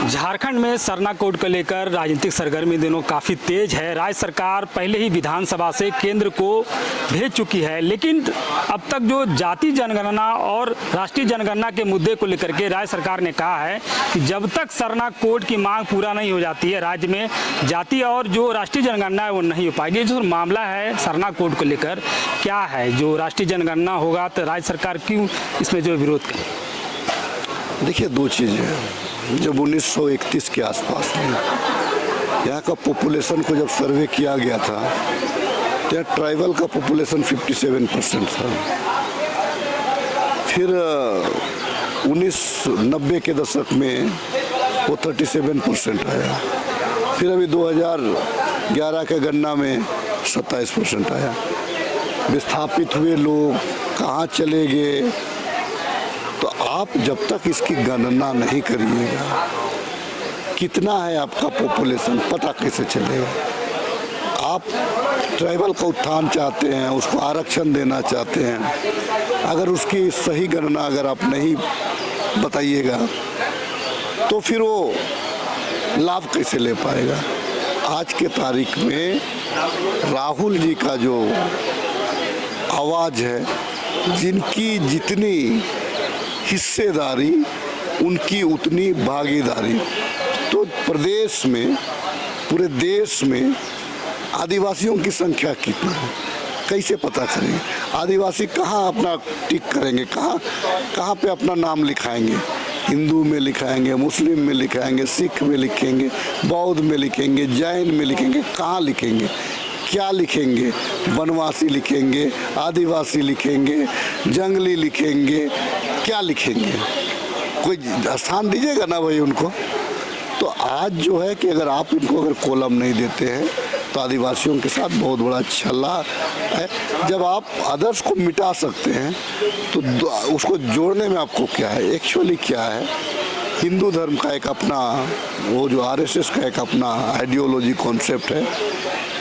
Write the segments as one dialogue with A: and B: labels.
A: झारखंड में सरना कोड को लेकर राजनीतिक सरगर्मी दिनों काफ़ी तेज है। राज्य सरकार पहले ही विधानसभा से केंद्र को भेज चुकी है, लेकिन अब तक जो जाति जनगणना और राष्ट्रीय जनगणना के मुद्दे को लेकर के राज्य सरकार ने कहा है कि जब तक सरना कोड की मांग पूरा नहीं हो जाती है, राज्य में जाति और जो राष्ट्रीय जनगणना है वो नहीं हो पाएगी। जो मामला है सरना कोड को लेकर क्या है, जो राष्ट्रीय जनगणना होगा तो राज्य सरकार क्यों इसमें जो विरोध करे?
B: देखिए, दो चीज़ें हैं। जब 1931 के आसपास में यहाँ का पॉपुलेशन को जब सर्वे किया गया था तो यहाँ ट्राइबल का पॉपुलेशन 57% था। फिर 1990 के दशक में वो 37% आया। फिर अभी 2011 के गणना में 27% आया। विस्थापित हुए लोग कहाँ चले गए, तो आप जब तक इसकी गणना नहीं करिएगा कितना है आपका पॉपुलेशन पता कैसे चलेगा? आप ट्राइबल का उत्थान चाहते हैं, उसको आरक्षण देना चाहते हैं, अगर उसकी सही गणना अगर आप नहीं बताइएगा तो फिर वो लाभ कैसे ले पाएगा? आज के तारीख में राहुल जी का जो आवाज़ है, जिनकी जितनी हिस्सेदारी उनकी उतनी भागीदारी, तो प्रदेश में पूरे देश में आदिवासियों की संख्या कितना है कैसे पता करेंगे? आदिवासी कहाँ अपना टिक करेंगे, कहाँ पे अपना नाम लिखाएंगे? हिंदू में लिखाएंगे, मुस्लिम में लिखाएंगे, सिख में लिखेंगे, बौद्ध में लिखेंगे, जैन में लिखेंगे, कहाँ लिखेंगे? क्या लिखेंगे? वनवासी लिखेंगे, आदिवासी लिखेंगे, जंगली लिखेंगे, क्या लिखेंगे? कोई स्थान दीजिएगा ना भाई उनको। तो आज जो है कि अगर आप इनको अगर कॉलम नहीं देते हैं तो आदिवासियों के साथ बहुत बड़ा छल्ला है। जब आप अदर्स को मिटा सकते हैं तो उसको जोड़ने में आपको क्या है? एक्चुअली क्या है, हिंदू धर्म का एक अपना वो जो आरएसएस का एक अपना आइडियोलॉजी कॉन्सेप्ट है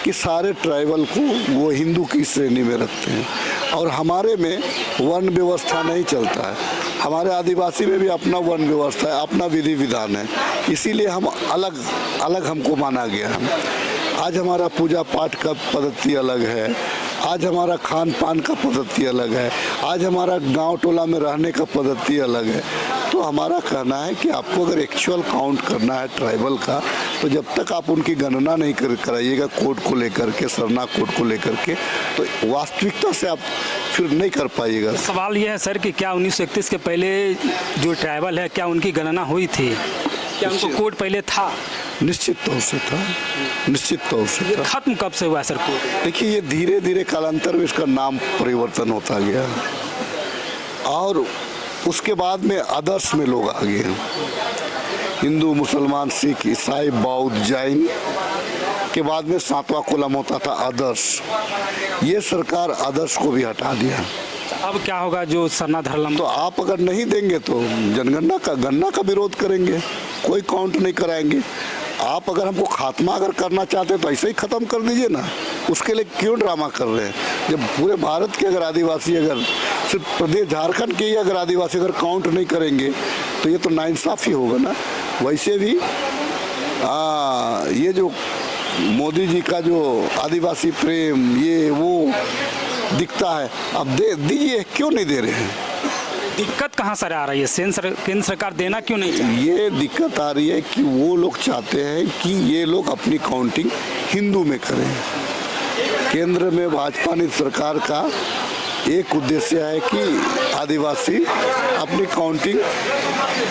B: कि सारे ट्राइबल को वो हिंदू की श्रेणी में रखते हैं, और हमारे में वन व्यवस्था नहीं चलता है। हमारे आदिवासी में भी अपना वन व्यवस्था है, अपना विधि विधान है, इसीलिए हम अलग हमको माना गया है। आज हमारा पूजा पाठ का पद्धति अलग है, आज हमारा खान पान का पद्धति अलग है, आज हमारा गांव टोला में रहने का पद्धति अलग है। तो हमारा कहना है कि आपको अगर एक्चुअल काउंट करना है ट्राइबल का, तो जब तक आप उनकी गणना नहीं कराइएगा कोड को लेकर के, सरना कोड को लेकर के, तो वास्तविकता से आप फिर नहीं कर पाइएगा।
A: सवाल यह है सर कि क्या 1931 के पहले जो ट्राइबल है क्या उनकी गणना हुई थी? क्या उनको कोड पहले था?
B: निश्चित तौर से था, निश्चित तौर से
A: ये खत्म कब से हुआ सर कोड?
B: देखिए, ये धीरे धीरे कालांतर में इसका नाम परिवर्तन होता गया, और उसके बाद में अदर्स में लोग आ गए। हिंदू, मुसलमान, सिख, ईसाई, बौद्ध, जैन के बाद में 7वां कॉलम होता था अदर्स। ये सरकार अदर्स को भी हटा दिया।
A: अब क्या होगा जो सरना धर्म?
B: तो आप अगर नहीं देंगे तो गणना का विरोध करेंगे, कोई काउंट नहीं कराएंगे। आप अगर हमको खात्मा अगर करना चाहते हैं तो ऐसे ही ख़त्म कर दीजिए ना, उसके लिए क्यों ड्रामा कर रहे हैं? जब पूरे भारत के अगर आदिवासी, अगर सिर्फ प्रदेश झारखंड के ही अगर आदिवासी अगर काउंट नहीं करेंगे तो ये तो नाइंसाफ़ी होगा ना। वैसे भी ये जो मोदी जी का जो आदिवासी प्रेम ये वो दिखता है, अब दे दीजिए, क्यों नहीं दे रहे हैं?
A: दिक्कत कहाँ से आ रही है? केंद्र सरकार देना क्यों नहीं चाहती?
B: ये दिक्कत आ रही है कि वो लोग चाहते हैं कि ये लोग अपनी काउंटिंग हिंदू में करें। केंद्र में भाजपा ने सरकार का एक उद्देश्य है कि आदिवासी अपनी काउंटिंग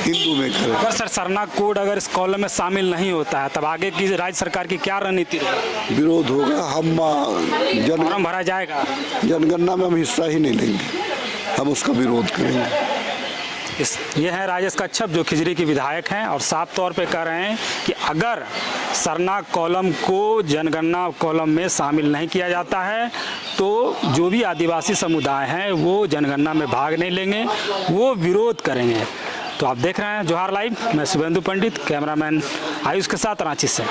B: हिंदू में करें।
A: अगर सर सरना कोड अगर इस कॉलम में शामिल नहीं होता है तब आगे की राज्य सरकार की क्या रणनीति रहेगी?
B: विरोध होगा। हम
A: फॉर्म भरा जाएगा,
B: जनगणना में हम हिस्सा ही नहीं लेंगे, हम उसका विरोध करेंगे।
A: ये है राजेश कच्छप जो खिजरी के विधायक हैं, और साफ तौर पे कह रहे हैं कि अगर सरना कॉलम को जनगणना कॉलम में शामिल नहीं किया जाता है तो जो भी आदिवासी समुदाय हैं वो जनगणना में भाग नहीं लेंगे, वो विरोध करेंगे। तो आप देख रहे हैं जोहार लाइव, मैं शुभेंदु पंडित, कैमरामैन आयुष के साथ रांची से।